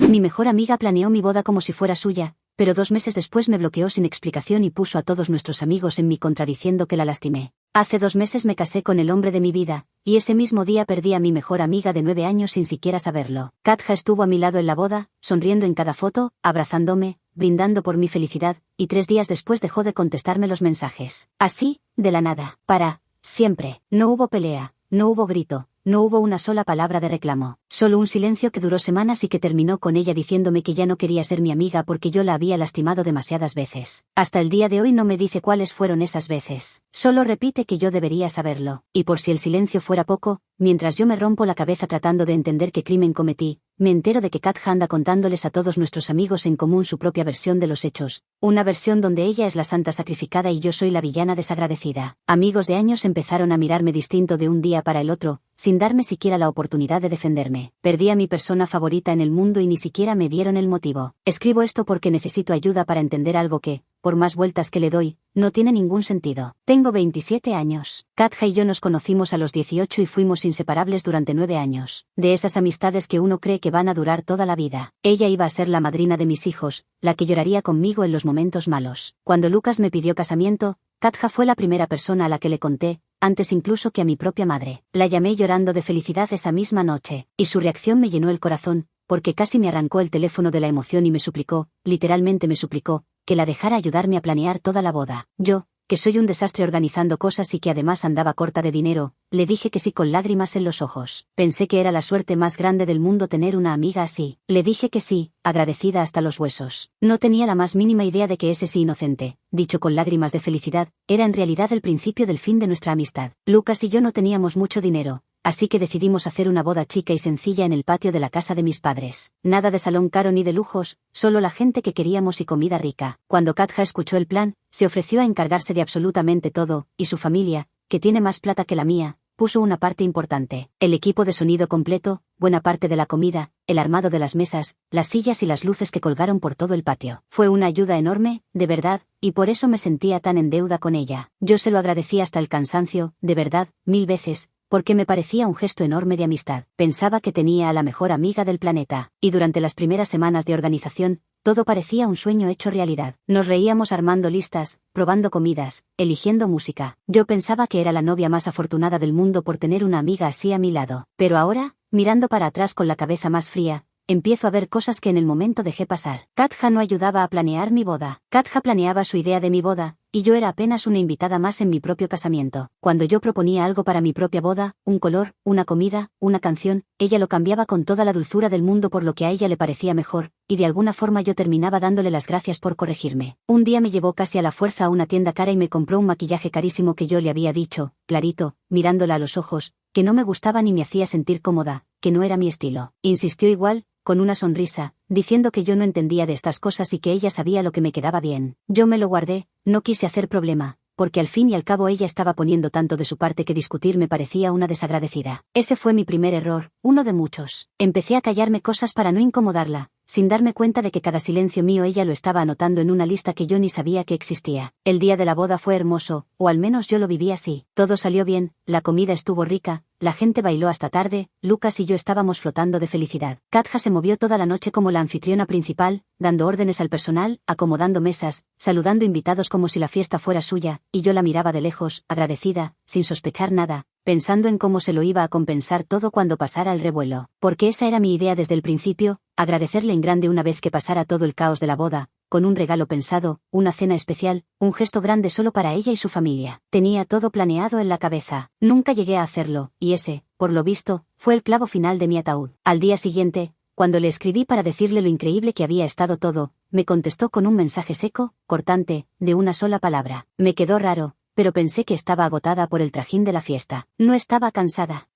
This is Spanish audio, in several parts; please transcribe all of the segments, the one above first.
Mi mejor amiga planeó mi boda como si fuera suya, pero 2 meses después me bloqueó sin explicación y puso a todos nuestros amigos en mi contra diciendo que la lastimé. Hace 2 meses me casé con el hombre de mi vida, y ese mismo día perdí a mi mejor amiga de 9 años sin siquiera saberlo. Katja estuvo a mi lado en la boda, sonriendo en cada foto, abrazándome, brindando por mi felicidad, y 3 días después dejó de contestarme los mensajes. Así, de la nada, para siempre. No hubo pelea, no hubo grito, no hubo una sola palabra de reclamo, solo un silencio que duró semanas y que terminó con ella diciéndome que ya no quería ser mi amiga porque yo la había lastimado demasiadas veces. Hasta el día de hoy no me dice cuáles fueron esas veces, solo repite que yo debería saberlo, y por si el silencio fuera poco, mientras yo me rompo la cabeza tratando de entender qué crimen cometí, me entero de que Katja anda contándoles a todos nuestros amigos en común su propia versión de los hechos, una versión donde ella es la santa sacrificada y yo soy la villana desagradecida. Amigos de años empezaron a mirarme distinto de un día para el otro, sin darme siquiera la oportunidad de defenderme. Perdí a mi persona favorita en el mundo y ni siquiera me dieron el motivo. Escribo esto porque necesito ayuda para entender algo que, por más vueltas que le doy, no tiene ningún sentido. Tengo 27 años. Katja y yo nos conocimos a los 18 y fuimos inseparables durante 9 años. De esas amistades que uno cree que van a durar toda la vida. Ella iba a ser la madrina de mis hijos, la que lloraría conmigo en los momentos malos. Cuando Lucas me pidió casamiento, Katja fue la primera persona a la que le conté, antes incluso que a mi propia madre. La llamé llorando de felicidad esa misma noche, y su reacción me llenó el corazón, porque casi me arrancó el teléfono de la emoción y me suplicó, literalmente me suplicó, que la dejara ayudarme a planear toda la boda. Yo, que soy un desastre organizando cosas y que además andaba corta de dinero, le dije que sí con lágrimas en los ojos. Pensé que era la suerte más grande del mundo tener una amiga así. Le dije que sí, agradecida hasta los huesos. No tenía la más mínima idea de que ese sí inocente, dicho con lágrimas de felicidad, era en realidad el principio del fin de nuestra amistad. Lucas y yo no teníamos mucho dinero, así que decidimos hacer una boda chica y sencilla en el patio de la casa de mis padres. Nada de salón caro ni de lujos, solo la gente que queríamos y comida rica. Cuando Katja escuchó el plan, se ofreció a encargarse de absolutamente todo, y su familia, que tiene más plata que la mía, puso una parte importante. El equipo de sonido completo, buena parte de la comida, el armado de las mesas, las sillas y las luces que colgaron por todo el patio. Fue una ayuda enorme, de verdad, y por eso me sentía tan en deuda con ella. Yo se lo agradecí hasta el cansancio, de verdad, 1000 veces, porque me parecía un gesto enorme de amistad. Pensaba que tenía a la mejor amiga del planeta, y durante las primeras semanas de organización, todo parecía un sueño hecho realidad. Nos reíamos armando listas, probando comidas, eligiendo música. Yo pensaba que era la novia más afortunada del mundo por tener una amiga así a mi lado. Pero ahora, mirando para atrás con la cabeza más fría, empiezo a ver cosas que en el momento dejé pasar. Katja no ayudaba a planear mi boda. Katja planeaba su idea de mi boda, y yo era apenas una invitada más en mi propio casamiento. Cuando yo proponía algo para mi propia boda, un color, una comida, una canción, ella lo cambiaba con toda la dulzura del mundo por lo que a ella le parecía mejor, y de alguna forma yo terminaba dándole las gracias por corregirme. Un día me llevó casi a la fuerza a una tienda cara y me compró un maquillaje carísimo que yo le había dicho, clarito, mirándola a los ojos, que no me gustaba ni me hacía sentir cómoda, que no era mi estilo. Insistió igual, con una sonrisa, diciendo que yo no entendía de estas cosas y que ella sabía lo que me quedaba bien. Yo me lo guardé, no quise hacer problema, porque al fin y al cabo ella estaba poniendo tanto de su parte que discutir me parecía una desagradecida. Ese fue mi primer error, uno de muchos. Empecé a callarme cosas para no incomodarla, sin darme cuenta de que cada silencio mío ella lo estaba anotando en una lista que yo ni sabía que existía. El día de la boda fue hermoso, o al menos yo lo viví así. Todo salió bien, la comida estuvo rica, la gente bailó hasta tarde, Lucas y yo estábamos flotando de felicidad. Katja se movió toda la noche como la anfitriona principal, dando órdenes al personal, acomodando mesas, saludando invitados como si la fiesta fuera suya, y yo la miraba de lejos, agradecida, sin sospechar nada, pensando en cómo se lo iba a compensar todo cuando pasara el revuelo. Porque esa era mi idea desde el principio, agradecerle en grande una vez que pasara todo el caos de la boda, con un regalo pensado, una cena especial, un gesto grande solo para ella y su familia. Tenía todo planeado en la cabeza. Nunca llegué a hacerlo, y ese, por lo visto, fue el clavo final de mi ataúd. Al día siguiente, cuando le escribí para decirle lo increíble que había estado todo, me contestó con un mensaje seco, cortante, de una sola palabra. Me quedó raro, pero pensé que estaba agotada por el trajín de la fiesta. No estaba cansada.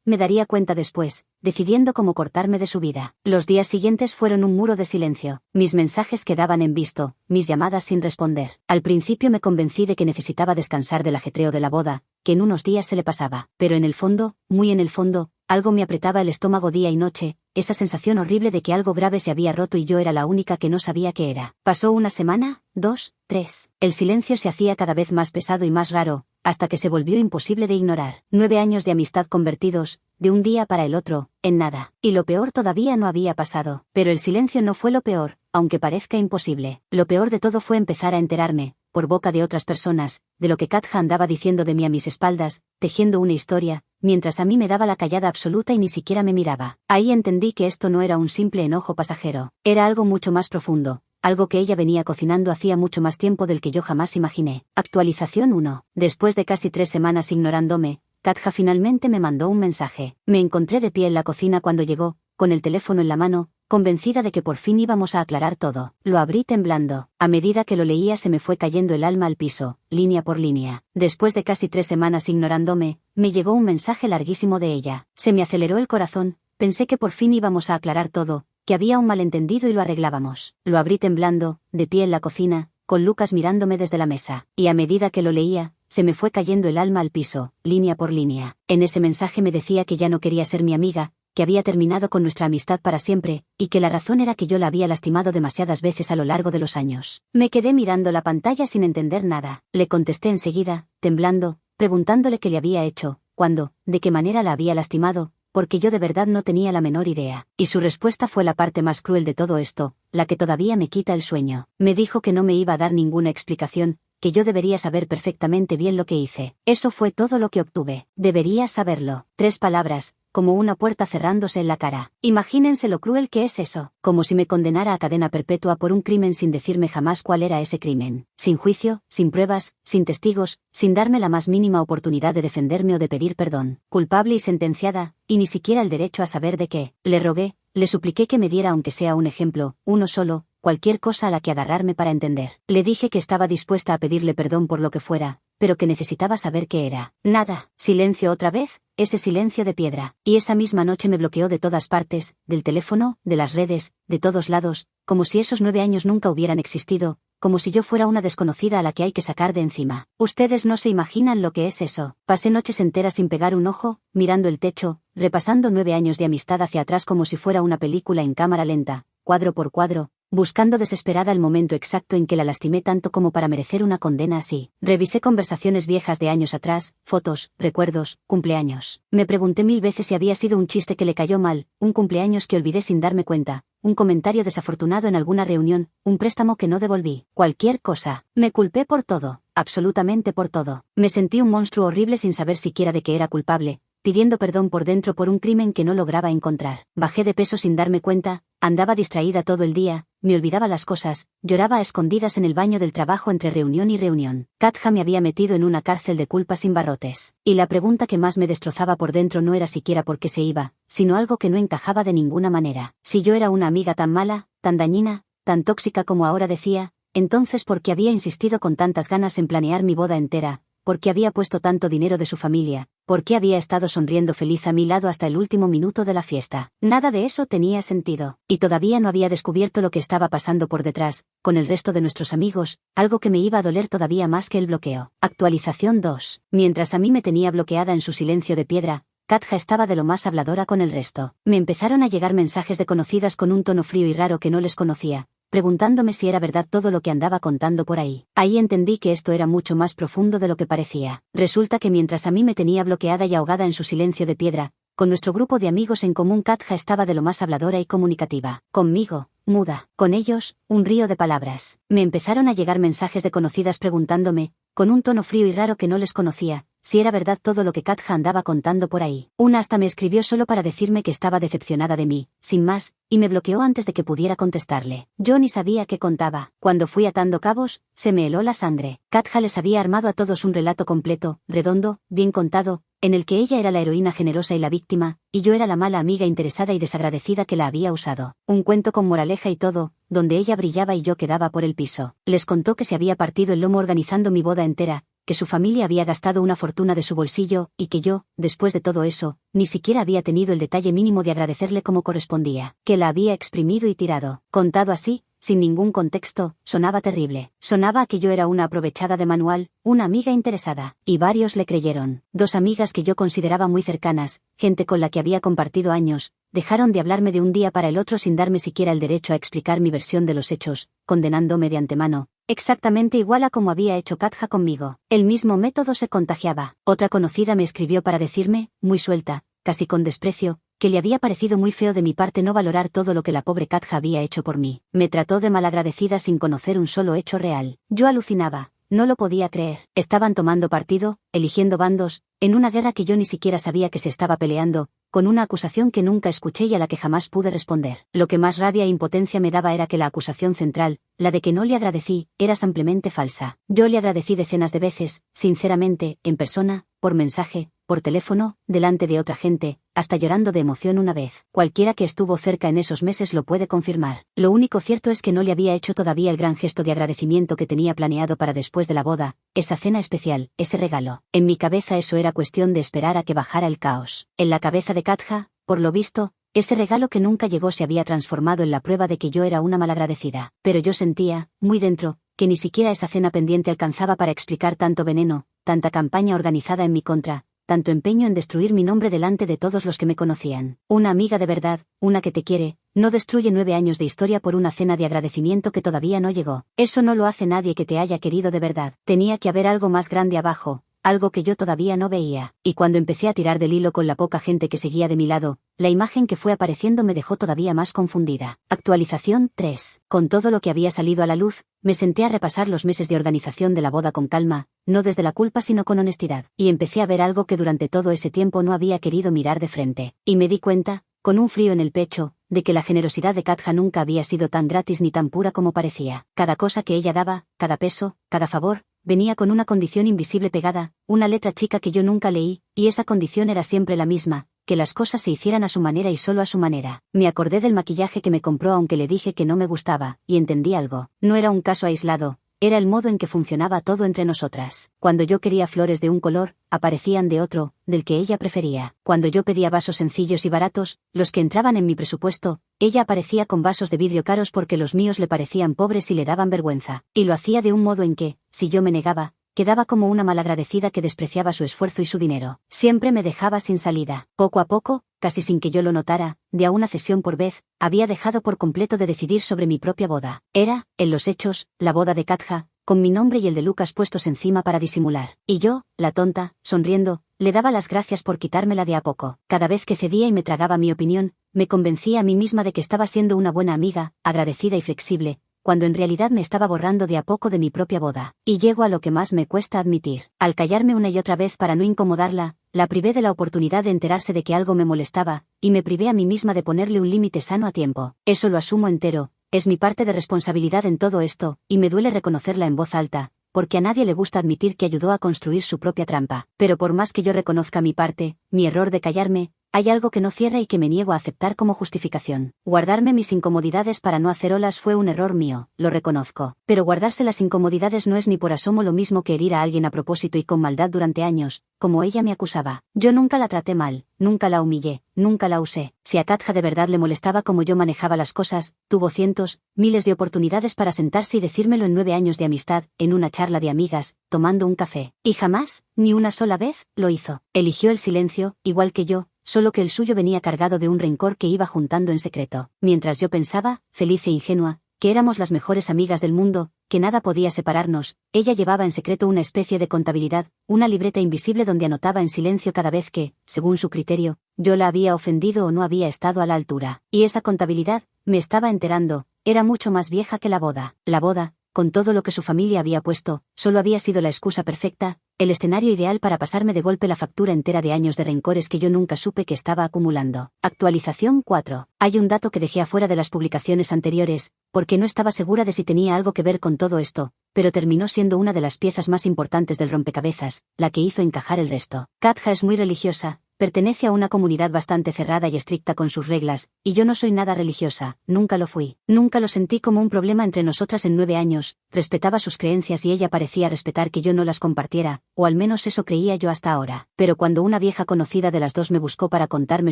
Me daría cuenta después, decidiendo cómo cortarme de su vida. Los días siguientes fueron un muro de silencio. Mis mensajes quedaban en visto, mis llamadas sin responder. Al principio me convencí de que necesitaba descansar del ajetreo de la boda, que en unos días se le pasaba. Pero en el fondo, muy en el fondo, algo me apretaba el estómago día y noche, esa sensación horrible de que algo grave se había roto y yo era la única que no sabía qué era. Pasó una semana, 2, 3. El silencio se hacía cada vez más pesado y más raro, hasta que se volvió imposible de ignorar. 9 años de amistad convertidos, de un día para el otro, en nada. Y lo peor todavía no había pasado. Pero el silencio no fue lo peor, aunque parezca imposible. Lo peor de todo fue empezar a enterarme, por boca de otras personas, de lo que Katja andaba diciendo de mí a mis espaldas, tejiendo una historia, mientras a mí me daba la callada absoluta y ni siquiera me miraba. Ahí entendí que esto no era un simple enojo pasajero, era algo mucho más profundo, algo que ella venía cocinando hacía mucho más tiempo del que yo jamás imaginé. Actualización 1. Después de casi 3 semanas ignorándome, Katja finalmente me mandó un mensaje. Me encontré de pie en la cocina cuando llegó, con el teléfono en la mano, convencida de que por fin íbamos a aclarar todo. Lo abrí temblando. A medida que lo leía se me fue cayendo el alma al piso, línea por línea. Después de casi 3 semanas ignorándome, me llegó un mensaje larguísimo de ella. Se me aceleró el corazón, pensé que por fin íbamos a aclarar todo, que había un malentendido y lo arreglábamos. Lo abrí temblando, de pie en la cocina, con Lucas mirándome desde la mesa. Y a medida que lo leía, se me fue cayendo el alma al piso, línea por línea. En ese mensaje me decía que ya no quería ser mi amiga, que había terminado con nuestra amistad para siempre, y que la razón era que yo la había lastimado demasiadas veces a lo largo de los años. Me quedé mirando la pantalla sin entender nada. Le contesté enseguida, temblando, preguntándole qué le había hecho, cuándo, de qué manera la había lastimado, porque yo de verdad no tenía la menor idea. Y su respuesta fue la parte más cruel de todo esto, la que todavía me quita el sueño. Me dijo que no me iba a dar ninguna explicación, que yo debería saber perfectamente bien lo que hice. Eso fue todo lo que obtuve. Debería saberlo. 3 palabras, como una puerta cerrándose en la cara. Imagínense lo cruel que es eso. Como si me condenara a cadena perpetua por un crimen sin decirme jamás cuál era ese crimen. Sin juicio, sin pruebas, sin testigos, sin darme la más mínima oportunidad de defenderme o de pedir perdón. Culpable y sentenciada, y ni siquiera el derecho a saber de qué. Le rogué, le supliqué que me diera aunque sea un ejemplo, uno solo, cualquier cosa a la que agarrarme para entender. Le dije que estaba dispuesta a pedirle perdón por lo que fuera, pero que necesitaba saber qué era. Nada. Silencio otra vez, ese silencio de piedra. Y esa misma noche me bloqueó de todas partes, del teléfono, de las redes, de todos lados, como si esos 9 años nunca hubieran existido, como si yo fuera una desconocida a la que hay que sacar de encima. Ustedes no se imaginan lo que es eso. Pasé noches enteras sin pegar un ojo, mirando el techo, repasando 9 años de amistad hacia atrás como si fuera una película en cámara lenta, cuadro por cuadro, buscando desesperada el momento exacto en que la lastimé tanto como para merecer una condena así. Revisé conversaciones viejas de años atrás, fotos, recuerdos, cumpleaños. Me pregunté 1000 veces si había sido un chiste que le cayó mal, un cumpleaños que olvidé sin darme cuenta, un comentario desafortunado en alguna reunión, un préstamo que no devolví. Cualquier cosa. Me culpé por todo, absolutamente por todo. Me sentí un monstruo horrible sin saber siquiera de qué era culpable, pidiendo perdón por dentro por un crimen que no lograba encontrar. Bajé de peso sin darme cuenta, andaba distraída todo el día, me olvidaba las cosas, lloraba a escondidas en el baño del trabajo entre reunión y reunión. Katja me había metido en una cárcel de culpa sin barrotes. Y la pregunta que más me destrozaba por dentro no era siquiera por qué se iba, sino algo que no encajaba de ninguna manera. Si yo era una amiga tan mala, tan dañina, tan tóxica como ahora decía, entonces ¿por qué había insistido con tantas ganas en planear mi boda entera? ¿Por qué había puesto tanto dinero de su familia? ¿Por qué había estado sonriendo feliz a mi lado hasta el último minuto de la fiesta? Nada de eso tenía sentido. Y todavía no había descubierto lo que estaba pasando por detrás, con el resto de nuestros amigos, algo que me iba a doler todavía más que el bloqueo. Actualización 2. Mientras a mí me tenía bloqueada en su silencio de piedra, Katja estaba de lo más habladora con el resto. Me empezaron a llegar mensajes de conocidas con un tono frío y raro que no les conocía, preguntándome si era verdad todo lo que andaba contando por ahí. Ahí entendí que esto era mucho más profundo de lo que parecía. Resulta que mientras a mí me tenía bloqueada y ahogada en su silencio de piedra, con nuestro grupo de amigos en común Katja estaba de lo más habladora y comunicativa. Conmigo, muda. Con ellos, un río de palabras. Me empezaron a llegar mensajes de conocidas preguntándome, con un tono frío y raro que no les conocía, si era verdad todo lo que Katja andaba contando por ahí. Una hasta me escribió solo para decirme que estaba decepcionada de mí, sin más, y me bloqueó antes de que pudiera contestarle. Yo ni sabía qué contaba. Cuando fui atando cabos, se me heló la sangre. Katja les había armado a todos un relato completo, redondo, bien contado, en el que ella era la heroína generosa y la víctima, y yo era la mala amiga interesada y desagradecida que la había usado. Un cuento con moraleja y todo, donde ella brillaba y yo quedaba por el piso. Les contó que se había partido el lomo organizando mi boda entera, que su familia había gastado una fortuna de su bolsillo, y que yo, después de todo eso, ni siquiera había tenido el detalle mínimo de agradecerle como correspondía, que la había exprimido y tirado. Contado así, sin ningún contexto, sonaba terrible. Sonaba a que yo era una aprovechada de manual, una amiga interesada. Y varios le creyeron. 2 amigas que yo consideraba muy cercanas, gente con la que había compartido años, dejaron de hablarme de un día para el otro sin darme siquiera el derecho a explicar mi versión de los hechos, condenándome de antemano, exactamente igual a como había hecho Katja conmigo. El mismo método se contagiaba. Otra conocida me escribió para decirme, muy suelta, casi con desprecio, que le había parecido muy feo de mi parte no valorar todo lo que la pobre Katja había hecho por mí. Me trató de malagradecida sin conocer un solo hecho real. Yo alucinaba. No lo podía creer. Estaban tomando partido, eligiendo bandos, en una guerra que yo ni siquiera sabía que se estaba peleando, con una acusación que nunca escuché y a la que jamás pude responder. Lo que más rabia e impotencia me daba era que la acusación central, la de que no le agradecí, era simplemente falsa. Yo le agradecí decenas de veces, sinceramente, en persona, por mensaje, por teléfono, delante de otra gente, hasta llorando de emoción una vez. Cualquiera que estuvo cerca en esos meses lo puede confirmar. Lo único cierto es que no le había hecho todavía el gran gesto de agradecimiento que tenía planeado para después de la boda, esa cena especial, ese regalo. En mi cabeza eso era cuestión de esperar a que bajara el caos. En la cabeza de Katja, por lo visto, ese regalo que nunca llegó se había transformado en la prueba de que yo era una malagradecida. Pero yo sentía, muy dentro, que ni siquiera esa cena pendiente alcanzaba para explicar tanto veneno, tanta campaña organizada en mi contra, tanto empeño en destruir mi nombre delante de todos los que me conocían. Una amiga de verdad, una que te quiere, no destruye 9 años de historia por una cena de agradecimiento que todavía no llegó. Eso no lo hace nadie que te haya querido de verdad. Tenía que haber algo más grande abajo, algo que yo todavía no veía. Y cuando empecé a tirar del hilo con la poca gente que seguía de mi lado, la imagen que fue apareciendo me dejó todavía más confundida. Actualización 3. Con todo lo que había salido a la luz, me senté a repasar los meses de organización de la boda con calma, no desde la culpa sino con honestidad, y empecé a ver algo que durante todo ese tiempo no había querido mirar de frente. Y me di cuenta, con un frío en el pecho, de que la generosidad de Katja nunca había sido tan gratis ni tan pura como parecía. Cada cosa que ella daba, cada peso, cada favor, venía con una condición invisible pegada, una letra chica que yo nunca leí, y esa condición era siempre la misma, que las cosas se hicieran a su manera y solo a su manera. Me acordé del maquillaje que me compró aunque le dije que no me gustaba, y entendí algo. No era un caso aislado, era el modo en que funcionaba todo entre nosotras. Cuando yo quería flores de un color, aparecían de otro, del que ella prefería. Cuando yo pedía vasos sencillos y baratos, los que entraban en mi presupuesto, ella aparecía con vasos de vidrio caros porque los míos le parecían pobres y le daban vergüenza. Y lo hacía de un modo en que, si yo me negaba, quedaba como una malagradecida que despreciaba su esfuerzo y su dinero. Siempre me dejaba sin salida. Poco a poco, casi sin que yo lo notara, de a una cesión por vez, había dejado por completo de decidir sobre mi propia boda. Era, en los hechos, la boda de Katja, con mi nombre y el de Lucas puestos encima para disimular. Y yo, la tonta, sonriendo, le daba las gracias por quitármela de a poco. Cada vez que cedía y me tragaba mi opinión, me convencía a mí misma de que estaba siendo una buena amiga, agradecida y flexible, cuando en realidad me estaba borrando de a poco de mi propia boda. Y llego a lo que más me cuesta admitir. Al callarme una y otra vez para no incomodarla, la privé de la oportunidad de enterarse de que algo me molestaba, y me privé a mí misma de ponerle un límite sano a tiempo. Eso lo asumo entero, es mi parte de responsabilidad en todo esto, y me duele reconocerla en voz alta, porque a nadie le gusta admitir que ayudó a construir su propia trampa. Pero por más que yo reconozca mi parte, mi error de callarme, hay algo que no cierra y que me niego a aceptar como justificación. Guardarme mis incomodidades para no hacer olas fue un error mío, lo reconozco. Pero guardarse las incomodidades no es ni por asomo lo mismo que herir a alguien a propósito y con maldad durante años, como ella me acusaba. Yo nunca la traté mal, nunca la humillé, nunca la usé. Si a Katja de verdad le molestaba cómo yo manejaba las cosas, tuvo cientos, miles de oportunidades para sentarse y decírmelo en 9 años de amistad, en una charla de amigas, tomando un café. Y jamás, ni una sola vez, lo hizo. Eligió el silencio, igual que yo, solo que el suyo venía cargado de un rencor que iba juntando en secreto. Mientras yo pensaba, feliz e ingenua, que éramos las mejores amigas del mundo, que nada podía separarnos, ella llevaba en secreto una especie de contabilidad, una libreta invisible donde anotaba en silencio cada vez que, según su criterio, yo la había ofendido o no había estado a la altura. Y esa contabilidad, me estaba enterando, era mucho más vieja que la boda. La boda, con todo lo que su familia había puesto, solo había sido la excusa perfecta, el escenario ideal para pasarme de golpe la factura entera de años de rencores que yo nunca supe que estaba acumulando. Actualización 4. Hay un dato que dejé afuera de las publicaciones anteriores, porque no estaba segura de si tenía algo que ver con todo esto, pero terminó siendo una de las piezas más importantes del rompecabezas, la que hizo encajar el resto. Katja es muy religiosa, pertenece a una comunidad bastante cerrada y estricta con sus reglas, y yo no soy nada religiosa, nunca lo fui. Nunca lo sentí como un problema entre nosotras en 9 años, respetaba sus creencias y ella parecía respetar que yo no las compartiera, o al menos eso creía yo hasta ahora. Pero cuando una vieja conocida de las dos me buscó para contarme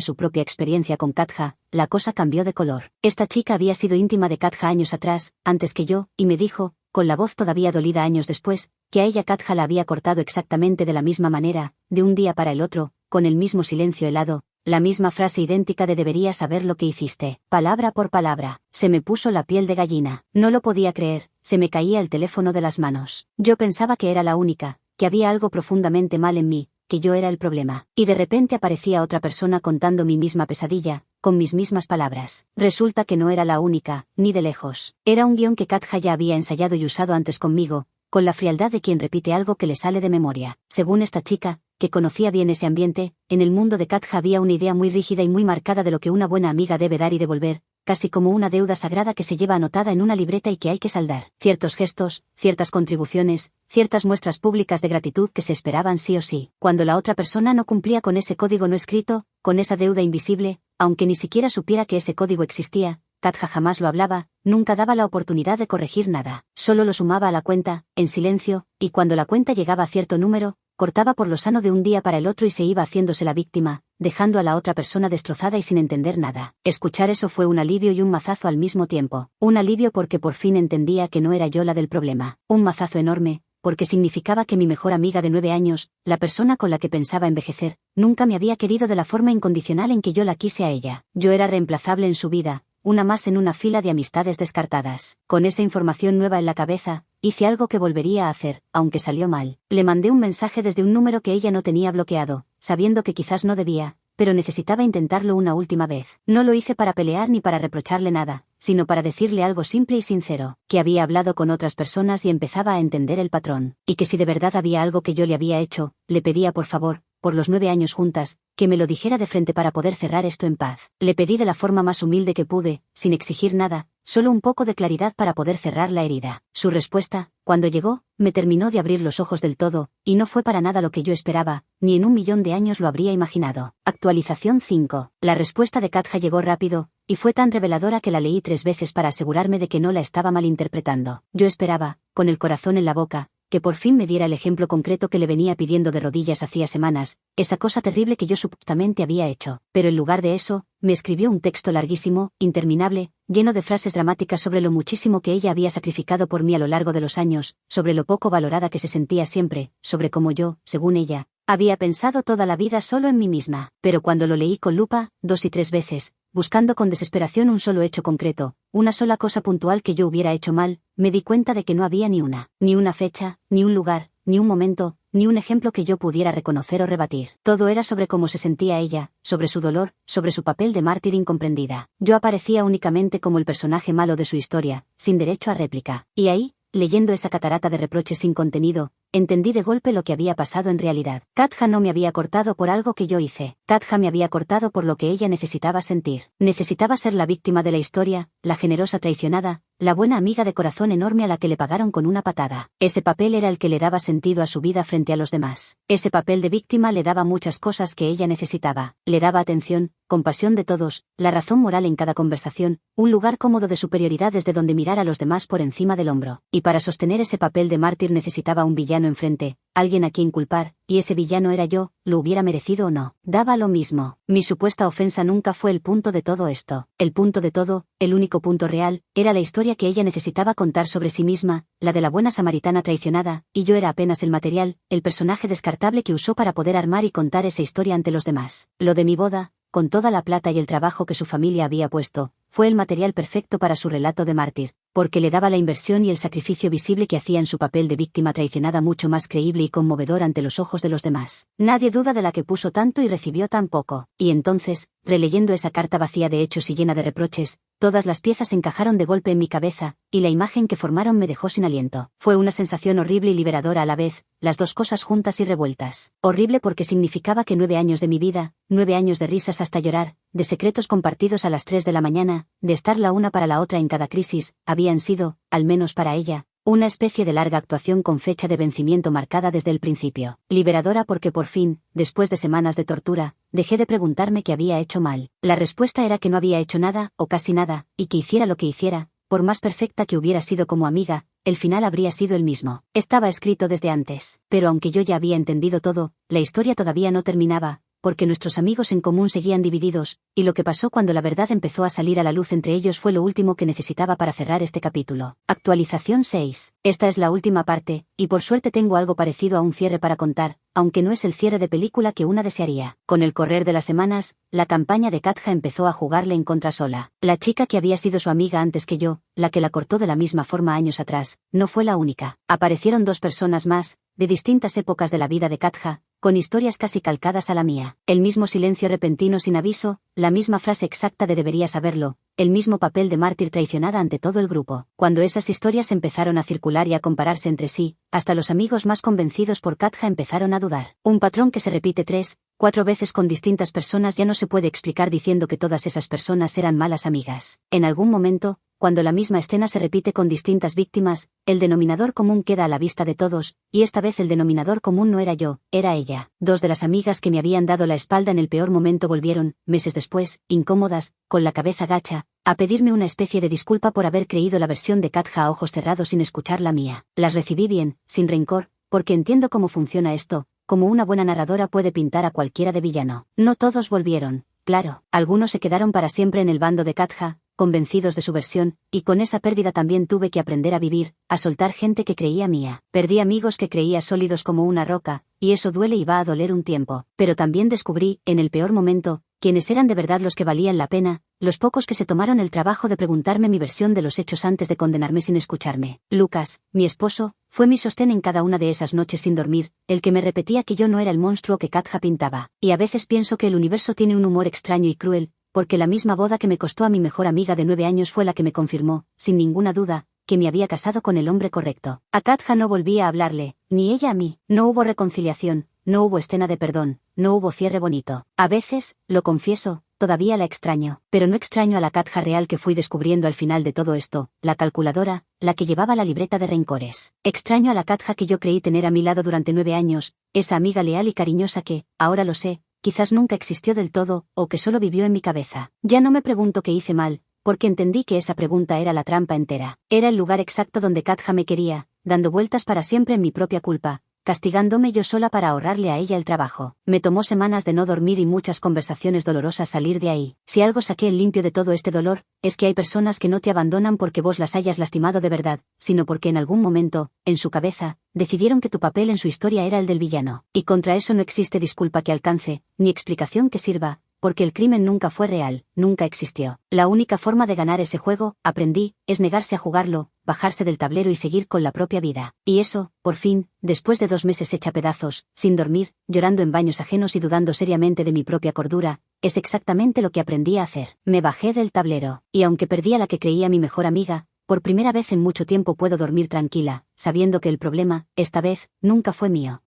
su propia experiencia con Katja, la cosa cambió de color. Esta chica había sido íntima de Katja años atrás, antes que yo, y me dijo, con la voz todavía dolida años después, que a ella Katja la había cortado exactamente de la misma manera, de un día para el otro, con el mismo silencio helado, la misma frase idéntica de deberías saber lo que hiciste, palabra por palabra. Se me puso la piel de gallina. No lo podía creer, se me caía el teléfono de las manos. Yo pensaba que era la única, que había algo profundamente mal en mí, que yo era el problema. Y de repente aparecía otra persona contando mi misma pesadilla, con mis mismas palabras. Resulta que no era la única, ni de lejos. Era un guión que Katja ya había ensayado y usado antes conmigo, con la frialdad de quien repite algo que le sale de memoria. Según esta chica, que conocía bien ese ambiente, en el mundo de Katja había una idea muy rígida y muy marcada de lo que una buena amiga debe dar y devolver, casi como una deuda sagrada que se lleva anotada en una libreta y que hay que saldar. Ciertos gestos, ciertas contribuciones, ciertas muestras públicas de gratitud que se esperaban sí o sí. Cuando la otra persona no cumplía con ese código no escrito, con esa deuda invisible, aunque ni siquiera supiera que ese código existía, Katja jamás lo hablaba, nunca daba la oportunidad de corregir nada. Solo lo sumaba a la cuenta, en silencio, y cuando la cuenta llegaba a cierto número, cortaba por lo sano de un día para el otro y se iba haciéndose la víctima, dejando a la otra persona destrozada y sin entender nada. Escuchar eso fue un alivio y un mazazo al mismo tiempo. Un alivio porque por fin entendía que no era yo la del problema. Un mazazo enorme, porque significaba que mi mejor amiga de 9 años, la persona con la que pensaba envejecer, nunca me había querido de la forma incondicional en que yo la quise a ella. Yo era reemplazable en su vida, una más en una fila de amistades descartadas. Con esa información nueva en la cabeza, hice algo que volvería a hacer, aunque salió mal. Le mandé un mensaje desde un número que ella no tenía bloqueado, sabiendo que quizás no debía, pero necesitaba intentarlo una última vez. No lo hice para pelear ni para reprocharle nada, sino para decirle algo simple y sincero, que había hablado con otras personas y empezaba a entender el patrón, y que si de verdad había algo que yo le había hecho, le pedía por favor, por los 9 años juntas, que me lo dijera de frente para poder cerrar esto en paz. Le pedí de la forma más humilde que pude, sin exigir nada, solo un poco de claridad para poder cerrar la herida. Su respuesta, cuando llegó, me terminó de abrir los ojos del todo, y no fue para nada lo que yo esperaba, ni en 1.000.000 de años lo habría imaginado. Actualización 5. La respuesta de Katja llegó rápido, y fue tan reveladora que la leí 3 veces para asegurarme de que no la estaba malinterpretando. Yo esperaba, con el corazón en la boca, que por fin me diera el ejemplo concreto que le venía pidiendo de rodillas hacía semanas, esa cosa terrible que yo supuestamente había hecho. Pero en lugar de eso, me escribió un texto larguísimo, interminable, lleno de frases dramáticas sobre lo muchísimo que ella había sacrificado por mí a lo largo de los años, sobre lo poco valorada que se sentía siempre, sobre cómo yo, según ella, había pensado toda la vida solo en mí misma. Pero cuando lo leí con lupa, 2 y 3 veces, buscando con desesperación un solo hecho concreto, una sola cosa puntual que yo hubiera hecho mal, me di cuenta de que no había ni una fecha, ni un lugar, ni un momento, ni un ejemplo que yo pudiera reconocer o rebatir. Todo era sobre cómo se sentía ella, sobre su dolor, sobre su papel de mártir incomprendida. Yo aparecía únicamente como el personaje malo de su historia, sin derecho a réplica. Y ahí, leyendo esa catarata de reproches sin contenido, entendí de golpe lo que había pasado en realidad. Katja no me había cortado por algo que yo hice. Katja me había cortado por lo que ella necesitaba sentir. Necesitaba ser la víctima de la historia, la generosa traicionada, la buena amiga de corazón enorme a la que le pagaron con una patada. Ese papel era el que le daba sentido a su vida frente a los demás. Ese papel de víctima le daba muchas cosas que ella necesitaba. Le daba atención, compasión de todos, la razón moral en cada conversación, un lugar cómodo de superioridad desde donde mirar a los demás por encima del hombro. Y para sostener ese papel de mártir necesitaba un villano enfrente, alguien a quien culpar, y ese villano era yo, lo hubiera merecido o no. Daba lo mismo. Mi supuesta ofensa nunca fue el punto de todo esto. El punto de todo, el único punto real, era la historia que ella necesitaba contar sobre sí misma, la de la buena samaritana traicionada, y yo era apenas el material, el personaje descartable que usó para poder armar y contar esa historia ante los demás. Lo de mi boda, con toda la plata y el trabajo que su familia había puesto, fue el material perfecto para su relato de mártir, porque le daba la inversión y el sacrificio visible que hacía en su papel de víctima traicionada mucho más creíble y conmovedor ante los ojos de los demás. Nadie duda de la que puso tanto y recibió tan poco. Y entonces, releyendo esa carta vacía de hechos y llena de reproches, todas las piezas encajaron de golpe en mi cabeza, y la imagen que formaron me dejó sin aliento. Fue una sensación horrible y liberadora a la vez, las dos cosas juntas y revueltas. Horrible porque significaba que 9 años de mi vida, 9 años de risas hasta llorar, de secretos compartidos a las 3 de la mañana, de estar la una para la otra en cada crisis, habían sido, al menos para ella, una especie de larga actuación con fecha de vencimiento marcada desde el principio. Liberadora porque por fin, después de semanas de tortura, dejé de preguntarme qué había hecho mal. La respuesta era que no había hecho nada, o casi nada, y que hiciera lo que hiciera, por más perfecta que hubiera sido como amiga, el final habría sido el mismo. Estaba escrito desde antes. Pero aunque yo ya había entendido todo, la historia todavía no terminaba, porque nuestros amigos en común seguían divididos, y lo que pasó cuando la verdad empezó a salir a la luz entre ellos fue lo último que necesitaba para cerrar este capítulo. Actualización 6. Esta es la última parte, y por suerte tengo algo parecido a un cierre para contar, aunque no es el cierre de película que una desearía. Con el correr de las semanas, la campaña de Katja empezó a jugarle en contra sola. La chica que había sido su amiga antes que yo, la que la cortó de la misma forma años atrás, no fue la única. Aparecieron 2 personas más, de distintas épocas de la vida de Katja, con historias casi calcadas a la mía. El mismo silencio repentino sin aviso, la misma frase exacta de debería saberlo, el mismo papel de mártir traicionada ante todo el grupo. Cuando esas historias empezaron a circular y a compararse entre sí, hasta los amigos más convencidos por Katja empezaron a dudar. Un patrón que se repite 3, 4 veces con distintas personas ya no se puede explicar diciendo que todas esas personas eran malas amigas. En algún momento, cuando la misma escena se repite con distintas víctimas, el denominador común queda a la vista de todos, y esta vez el denominador común no era yo, era ella. 2 de las amigas que me habían dado la espalda en el peor momento volvieron, meses después, incómodas, con la cabeza gacha, a pedirme una especie de disculpa por haber creído la versión de Katja a ojos cerrados sin escuchar la mía. Las recibí bien, sin rencor, porque entiendo cómo funciona esto, como una buena narradora puede pintar a cualquiera de villano. No todos volvieron, claro, algunos se quedaron para siempre en el bando de Katja, convencidos de su versión, y con esa pérdida también tuve que aprender a vivir, a soltar gente que creía mía. Perdí amigos que creía sólidos como una roca, y eso duele y va a doler un tiempo. Pero también descubrí, en el peor momento, quiénes eran de verdad los que valían la pena, los pocos que se tomaron el trabajo de preguntarme mi versión de los hechos antes de condenarme sin escucharme. Lucas, mi esposo, fue mi sostén en cada una de esas noches sin dormir, el que me repetía que yo no era el monstruo que Katja pintaba. Y a veces pienso que el universo tiene un humor extraño y cruel, porque la misma boda que me costó a mi mejor amiga de 9 años fue la que me confirmó, sin ninguna duda, que me había casado con el hombre correcto. A Katja no volví a hablarle, ni ella a mí. No hubo reconciliación, no hubo escena de perdón, no hubo cierre bonito. A veces, lo confieso, todavía la extraño, pero no extraño a la Katja real que fui descubriendo al final de todo esto, la calculadora, la que llevaba la libreta de rencores. Extraño a la Katja que yo creí tener a mi lado durante 9 años, esa amiga leal y cariñosa que, ahora lo sé, quizás nunca existió del todo, o que solo vivió en mi cabeza. Ya no me pregunto qué hice mal, porque entendí que esa pregunta era la trampa entera. Era el lugar exacto donde Katja me quería, dando vueltas para siempre en mi propia culpa, castigándome yo sola para ahorrarle a ella el trabajo. Me tomó semanas de no dormir y muchas conversaciones dolorosas salir de ahí. Si algo saqué en limpio de todo este dolor, es que hay personas que no te abandonan porque vos las hayas lastimado de verdad, sino porque en algún momento, en su cabeza, decidieron que tu papel en su historia era el del villano. Y contra eso no existe disculpa que alcance, ni explicación que sirva, porque el crimen nunca fue real, nunca existió. La única forma de ganar ese juego, aprendí, es negarse a jugarlo, bajarse del tablero y seguir con la propia vida. Y eso, por fin, después de 2 meses hecha pedazos, sin dormir, llorando en baños ajenos y dudando seriamente de mi propia cordura, es exactamente lo que aprendí a hacer. Me bajé del tablero, y aunque perdí a la que creía mi mejor amiga, por primera vez en mucho tiempo puedo dormir tranquila, sabiendo que el problema, esta vez, nunca fue mío.